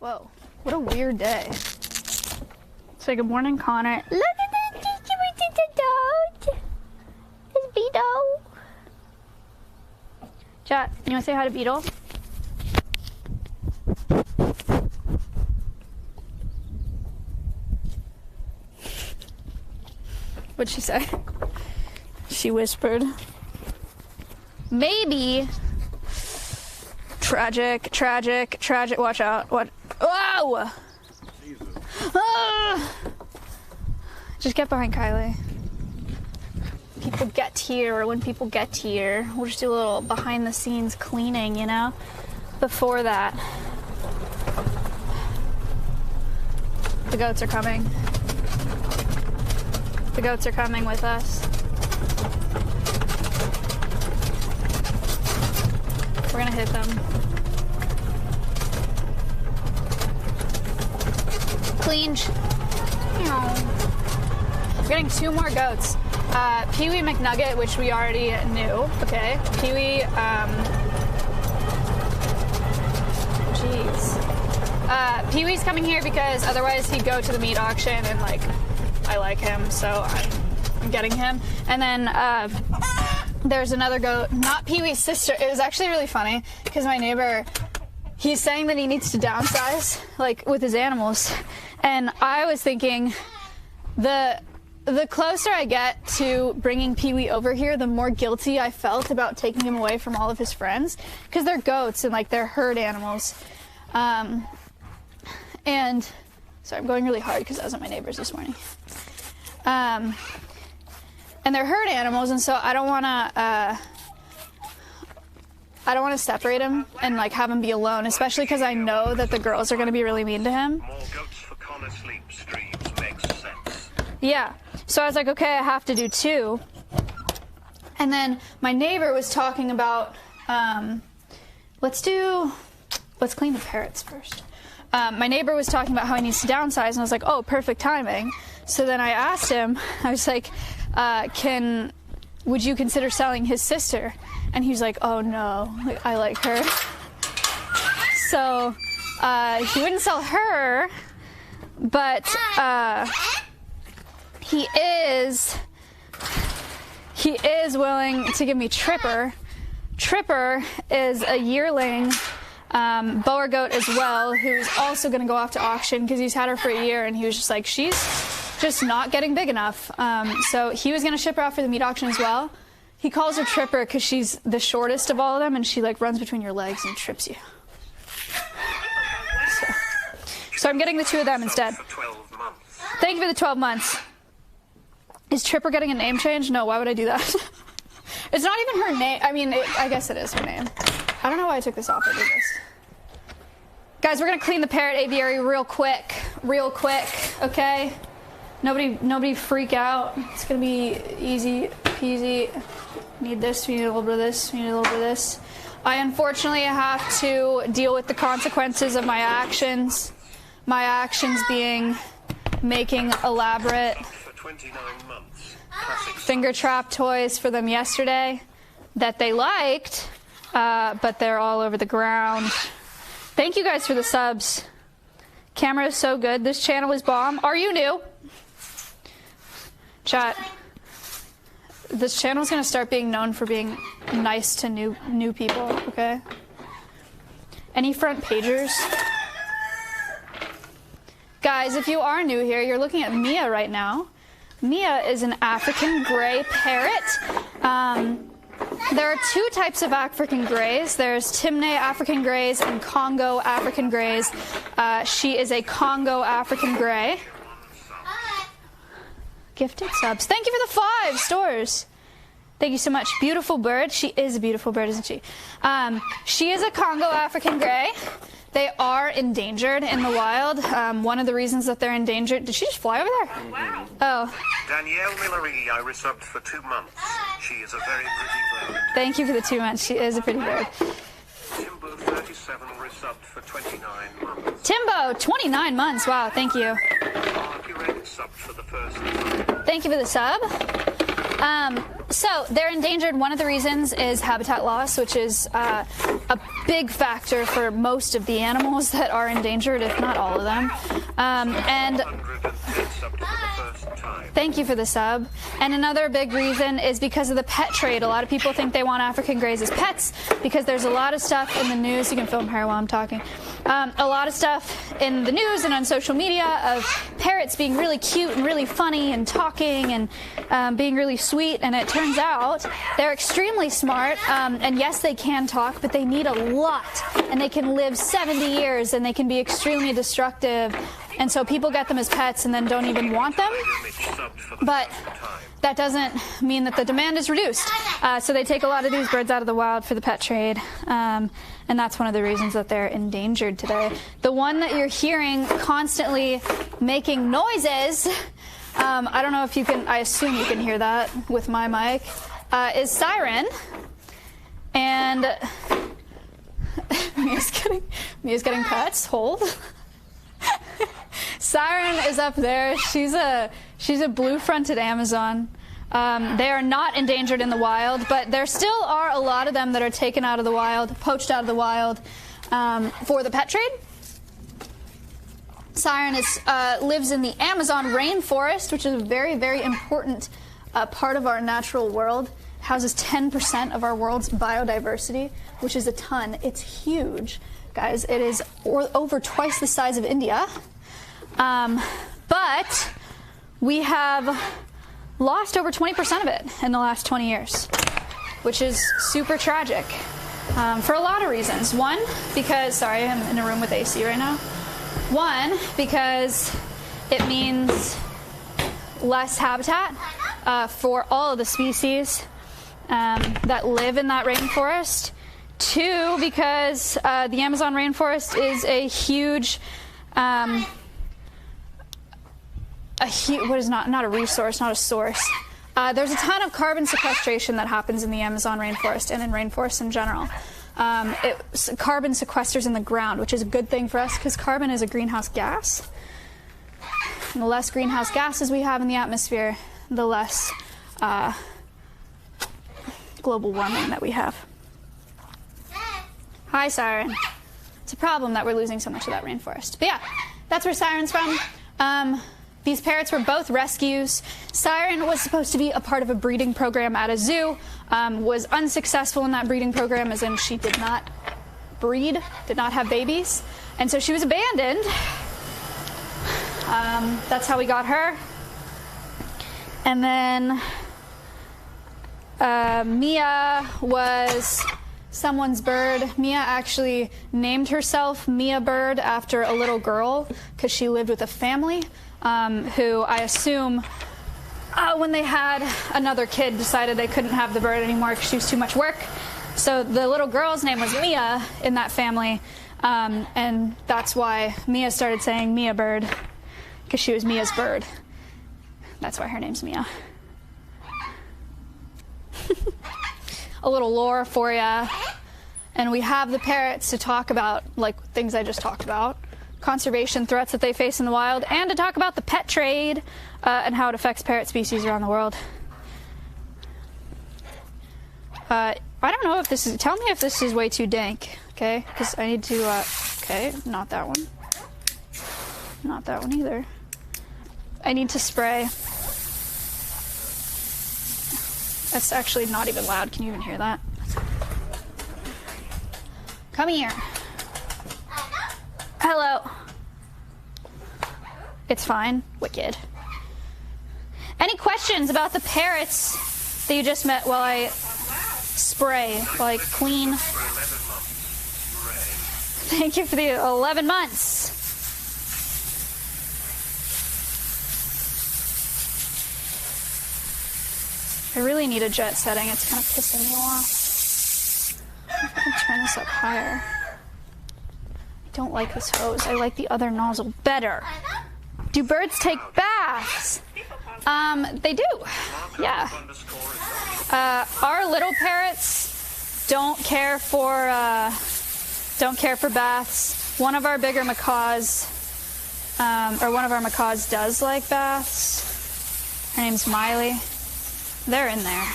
Whoa, what a weird day. Say good morning, Connor. Look at that dog. It's Beetle. Chat, you want to say hi to Beetle? What'd she say? She whispered. Maybe. Tragic. Watch out. What? Whoa! Ah! Just get behind Kylie. People get here. When people get here, we'll just do a little behind the scenes cleaning, you know? Before that. The goats are coming. The goats are coming with us. We're gonna hit them. Clean. We're getting 2 more goats. Pee-wee McNugget, which we already knew. Okay. Pee-wee, jeez. Pee-wee's coming here because otherwise he'd go to the meat auction and, like, I like him, so I'm getting him. And then, there's another goat, not Pee-wee's sister. It was actually really funny because my neighbor, he's saying that he needs to downsize, like, with his animals. And I was thinking, the closer I get to bringing Pee-wee over here, the more guilty I felt about taking him away from all of his friends, because they're goats and, like, they're herd animals. And sorry, I'm going really hard because I was at my neighbor's this morning. And they're herd animals, and so I don't want to separate him and, like, have him be alone, especially because I know that the girls are going to be really mean to him. More goats for Connor sleep streams makes sense. Yeah, so I was like, okay, I have to do 2. And then my neighbor was talking about, let's clean the parrots first. My neighbor was talking about how he needs to downsize, and I was like, oh, perfect timing. So then I asked him, I was like, would you consider selling his sister? And he was like, oh no, like, I like her. So, he wouldn't sell her, but, he is willing to give me Tripper. Tripper is a yearling, Boer goat as well, who's also going to go off to auction because he's had her for a year, and he was just like, she's just not getting big enough. So he was going to ship her out for the meat auction as well. He calls her Tripper because she's the shortest of all of them, and she, like, runs between your legs and trips you. So I'm getting the 2 of them instead. Thank you for the 12 months. Is Tripper getting a name change? No, why would I do that? It's not even her name. I mean, I guess it is her name. I don't know why I took this off. I did this. Guys, we're going to clean the parrot aviary real quick, okay? Nobody freak out. It's going to be easy peasy. Need this, we need a little bit of this, we need a little bit of this. I unfortunately have to deal with the consequences of my actions. My actions being making elaborate finger trap toys for them yesterday that they liked, but they're all over the ground. Thank you guys for the subs. Camera is so good. This channel is bomb. Are you new? Chat. This channel is going to start being known for being nice to new people, okay? Any front pagers? Guys, if you are new here, you're looking at Mia right now. Mia is an African gray parrot. There are 2 types of African grays. There's Timneh African grays and Congo African grays. She is a Congo African gray. Gifted subs. Thank you for the 5 stores. Thank you so much. Beautiful bird. She is a beautiful bird, isn't she? She is a Congo African gray. They are endangered in the wild. One of the reasons that they're endangered... Did she just fly over there? Oh, wow. Oh. Danielle Millery, I resubbed for 2 months. She is a very pretty bird. Thank you for the 2 months. She is a pretty bird. Timbo 37 resubbed for 29 months. Timbo, 29 months. Wow, thank you. Marguerite subbed for the first time. Thank you for the sub. So they're endangered. One of the reasons is habitat loss, which is a big factor for most of the animals that are endangered, if not all of them. And thank you for the sub. And another big reason is because of the pet trade. A lot of people think they want African greys as pets because there's a lot of stuff in the news. You can film her while I'm talking. A lot of stuff in the news and on social media of parrots being really cute and really funny and talking and being really sweet. And it turns out they're extremely smart. And yes, they can talk, but they need a lot. And they can live 70 years and they can be extremely destructive. And so people get them as pets and then don't even want them. But that doesn't mean that the demand is reduced. So they take a lot of these birds out of the wild for the pet trade. And that's one of the reasons that they're endangered today. The one that you're hearing constantly making noises, I don't know if you can, I assume you can hear that with my mic, is Siren. And Mia's getting pets. Hold. Siren is up there. She's a blue-fronted Amazon. They are not endangered in the wild, but there still are a lot of them that are taken out of the wild, poached out of the wild for the pet trade. Siren lives in the Amazon rainforest, which is a very, very important part of our natural world. Houses 10% of our world's biodiversity, which is a ton. It's huge, guys. It is over twice the size of India. But we have lost over 20% of it in the last 20 years, which is super tragic for a lot of reasons. One, because, sorry, I'm in a room with AC right now. One, because it means less habitat for all of the species that live in that rainforest. Two, because the Amazon rainforest is a huge what is not a resource, not a source. There's a ton of carbon sequestration that happens in the Amazon rainforest and in rainforests in general. Carbon sequesters in the ground, which is a good thing for us because carbon is a greenhouse gas. And the less greenhouse gases we have in the atmosphere, the less global warming that we have. Hi, Siren. It's a problem that we're losing so much of that rainforest. But yeah, that's where Siren's from. These parrots were both rescues. Siren was supposed to be a part of a breeding program at a zoo, was unsuccessful in that breeding program, as in she did not breed, did not have babies, and so she was abandoned. That's how we got her. And then Mia was someone's bird. Mia actually named herself Mia Bird after a little girl because she lived with a family who I assume when they had another kid decided they couldn't have the bird anymore because she was too much work. So the little girl's name was Mia in that family, and that's why Mia started saying Mia Bird, because she was Mia's bird. That's why her name's Mia. A little lore for ya. And we have the parrots to talk about, like things I just talked about, conservation threats that they face in the wild, and to talk about the pet trade and how it affects parrot species around the world. I don't know if this is, tell me if this is way too dank, okay? Because I need to, okay, not that one. Not that one either. I need to spray. That's actually not even loud. Can you even hear that? Come here. Hello. It's fine. Wicked. Any questions about the parrots that you just met while I spray, while I clean? Thank you for the 11 months. I really need a jet setting. It's kind of pissing me off. I'm going to turn this up higher. I don't like this hose. I like the other nozzle better. Do birds take baths? They do. Yeah. Our little parrots don't care for baths. One of our bigger macaws, or one of our macaws does like baths. Her name's Miley. They're in there.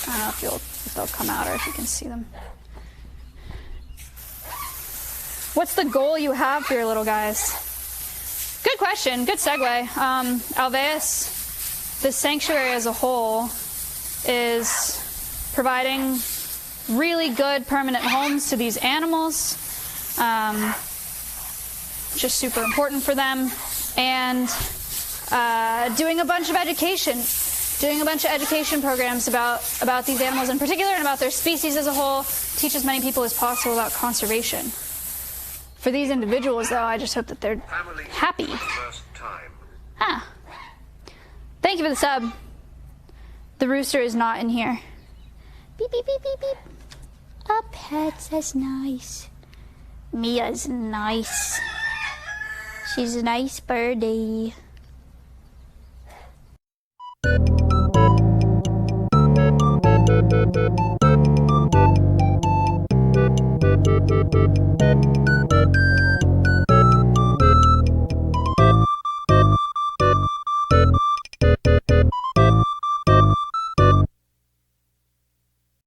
I don't know if they'll come out or if you can see them. What's the goal you have for your little guys? Good question. Good segue. Alveus, the sanctuary as a whole, is providing really good permanent homes to these animals, which is super important for them, and doing a bunch of education programs about these animals in particular and about their species as a whole, teach as many people as possible about conservation. For these individuals, though, I just hope that they're happy. Ah. Thank you for the sub. The rooster is not in here. Beep, beep, beep, beep, beep. A pet says nice. Mia's nice. She's a nice birdie.